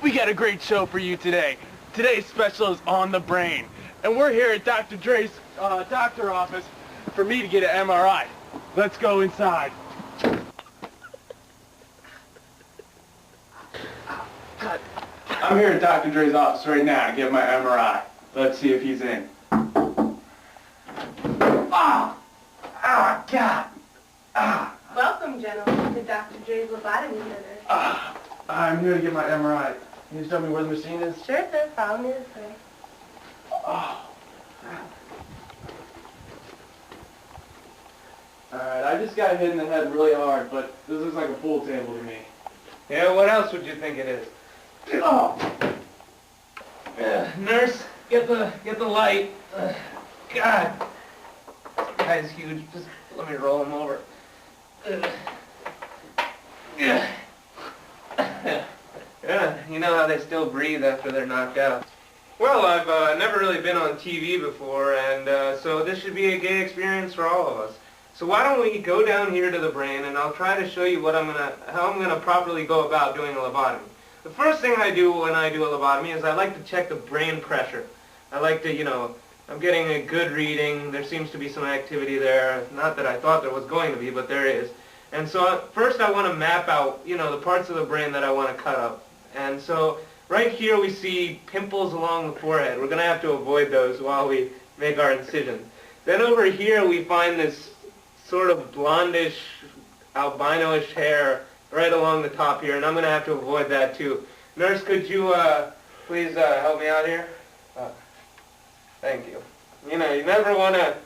We got a great show for you today. Today's special is on the brain. And we're here at Dr. Dre's doctor office for me to get an MRI. Let's go inside. I'm here at Dr. Dre's office right now to get my MRI. Let's see if he's in. God! Welcome, gentlemen, to Dr. Dre's Lobotomy Center. I'm here to get my MRI. Can you tell me where the machine is? Sure, sir. Follow me this way. Alright, I just got hit in the head really hard, but this looks like a pool table to me. Yeah, what else would you think it is? Nurse, get the light. God, this guy's huge. Just let me roll him over. Yeah, you know how they still breathe after they're knocked out. Well, I've never really been on TV before, and so this should be a gay experience for all of us. So why don't we go down here to the brain, and I'll try to show you how I'm gonna properly go about doing a lobotomy. The first thing I do when I do a lobotomy is I like to check the brain pressure. I like to, I'm getting a good reading. There seems to be some activity there. Not that I thought there was going to be, but there is. And so first I want to map out, the parts of the brain that I want to cut up. And so right here we see pimples along the forehead. We're going to have to avoid those while we make our incision. Then over here we find this sort of blondish, albino-ish hair right along the top here, and I'm going to have to avoid that too. Nurse, could you please help me out here? Thank you. You never want to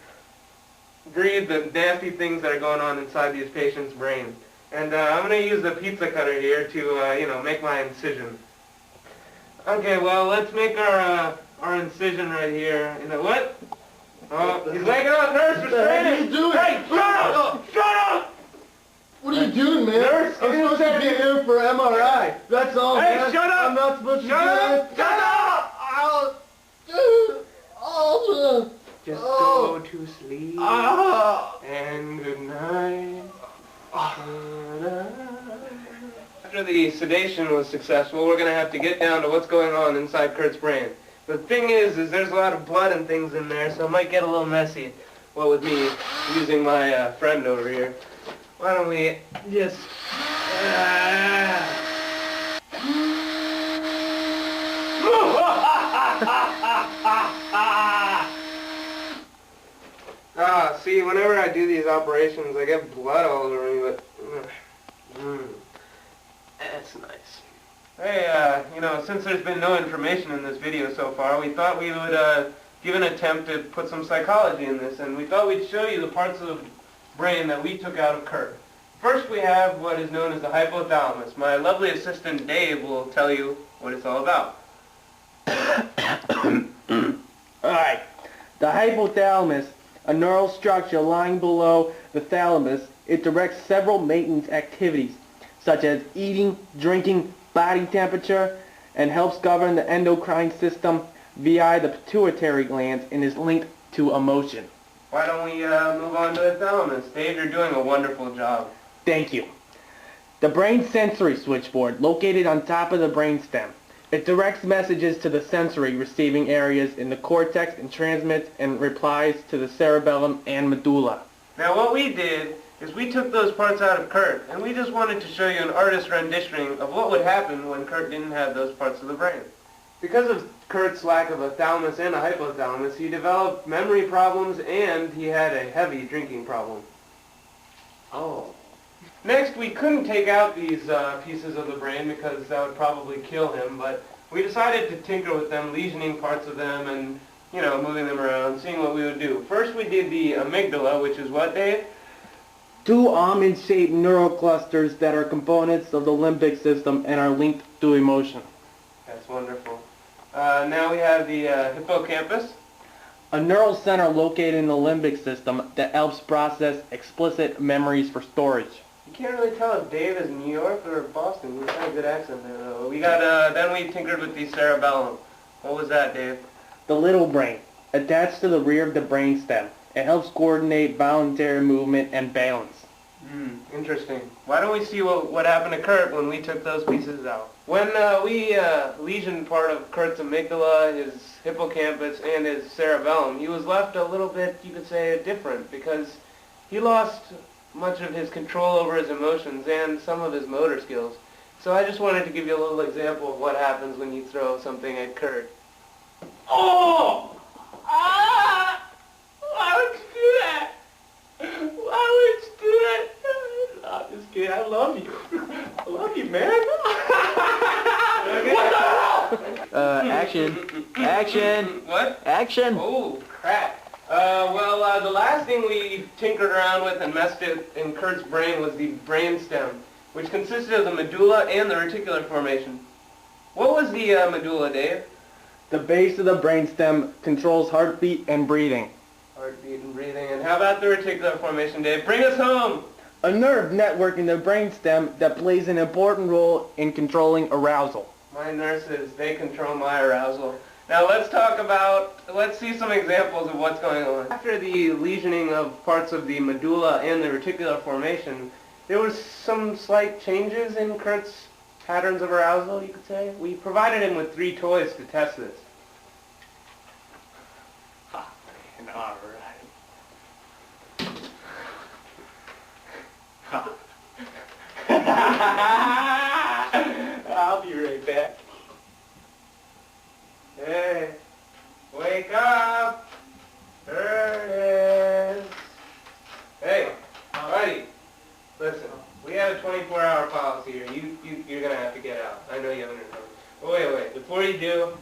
breathe the nasty things that are going on inside these patients' brains. And I'm going to use the pizza cutter here to, make my incision. Okay, well, let's make our incision right here. What? Oh, he's waking up, nurse, restrain him! What are you doing? Hey, shut up! Shut up! What are you doing, man? Nurse, I'm supposed to be here for MRI. That's all, Hey, man. shut up! I'm not supposed to Shut do up! that. Shut up! Just go to sleep. And good night. After the sedation was successful, we're going to have to get down to what's going on inside Kurt's brain. The thing is there's a lot of blood and things in there, so it might get a little messy. Well, with me using my friend over here. Why don't we just... see, whenever I do these operations, I get blood all over me, but... That's nice. Hey, since there's been no information in this video so far, we thought we would give an attempt to put some psychology in this, and we thought we'd show you the parts of the brain that we took out of Kurt. First, we have what is known as the hypothalamus. My lovely assistant, Dave, will tell you what it's all about. Alright, the hypothalamus, a neural structure lying below the thalamus, it directs several maintenance activities, such as eating, drinking, body temperature, and helps govern the endocrine system via the pituitary glands and is linked to emotion. Why don't we move on to the thalamus? Dave, you're doing a wonderful job. Thank you. The brain sensory switchboard, located on top of the brainstem. It directs messages to the sensory receiving areas in the cortex and transmits and replies to the cerebellum and medulla. Now what we did is we took those parts out of Kurt, and we just wanted to show you an artist's rendition of what would happen when Kurt didn't have those parts of the brain. Because of Kurt's lack of a thalamus and a hypothalamus, he developed memory problems and he had a heavy drinking problem. Oh. Next, we couldn't take out these pieces of the brain because that would probably kill him, but we decided to tinker with them, lesioning parts of them and, moving them around, seeing what we would do. First, we did the amygdala, which is what, Dave? Two almond-shaped neural clusters that are components of the limbic system and are linked to emotion. That's wonderful. Now we have the hippocampus. A neural center located in the limbic system that helps process explicit memories for storage. You can't really tell if Dave is New York or Boston. He's got a good accent there, though. We got, then we tinkered with the cerebellum. What was that, Dave? The little brain, attached to the rear of the brainstem. It helps coordinate voluntary movement and balance. Interesting. Why don't we see what happened to Kurt when we took those pieces out? When we lesioned part of Kurt's amygdala, his hippocampus, and his cerebellum, he was left a little bit, you could say, different because he lost much of his control over his emotions and some of his motor skills. So I just wanted to give you a little example of what happens when you throw something at Kurt. Oh! Ah! Why would you do that? Why would you do that? I'm just kidding. I love you. I love you, man. Action. Action. What? Action. Oh, crap. The last thing we tinkered around with and messed it in Kurt's brain was the brainstem, which consisted of the medulla and the reticular formation. What was the medulla, Dave? The base of the brainstem controls heartbeat and breathing. Heartbeat and breathing. And how about the reticular formation, Dave? Bring us home! A nerve network in the brainstem that plays an important role in controlling arousal. My nurses, they control my arousal. Now let's see some examples of what's going on. After the lesioning of parts of the medulla and the reticular formation, there was some slight changes in Kurt's patterns of arousal, you could say. We provided him with 3 toys to test this. All right. I'll be right back. Hey, wake up! Curtis! Hey, buddy, listen, we have a 24-hour policy here. You're going to have to get out. I know you haven't heard. Oh, wait. Before you do,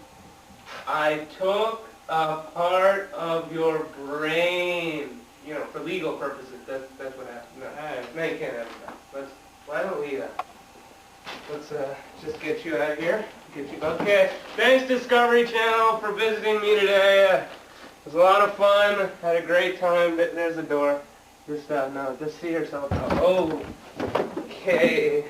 I took a part of your brain. You know, for legal purposes. That's what happened. No, you can't have it back. Why don't we, let's just get you out of here. Okay. Thanks, Discovery Channel, for visiting me today. It was a lot of fun. Had a great time. There's the door. Just see yourself out. Oh, okay.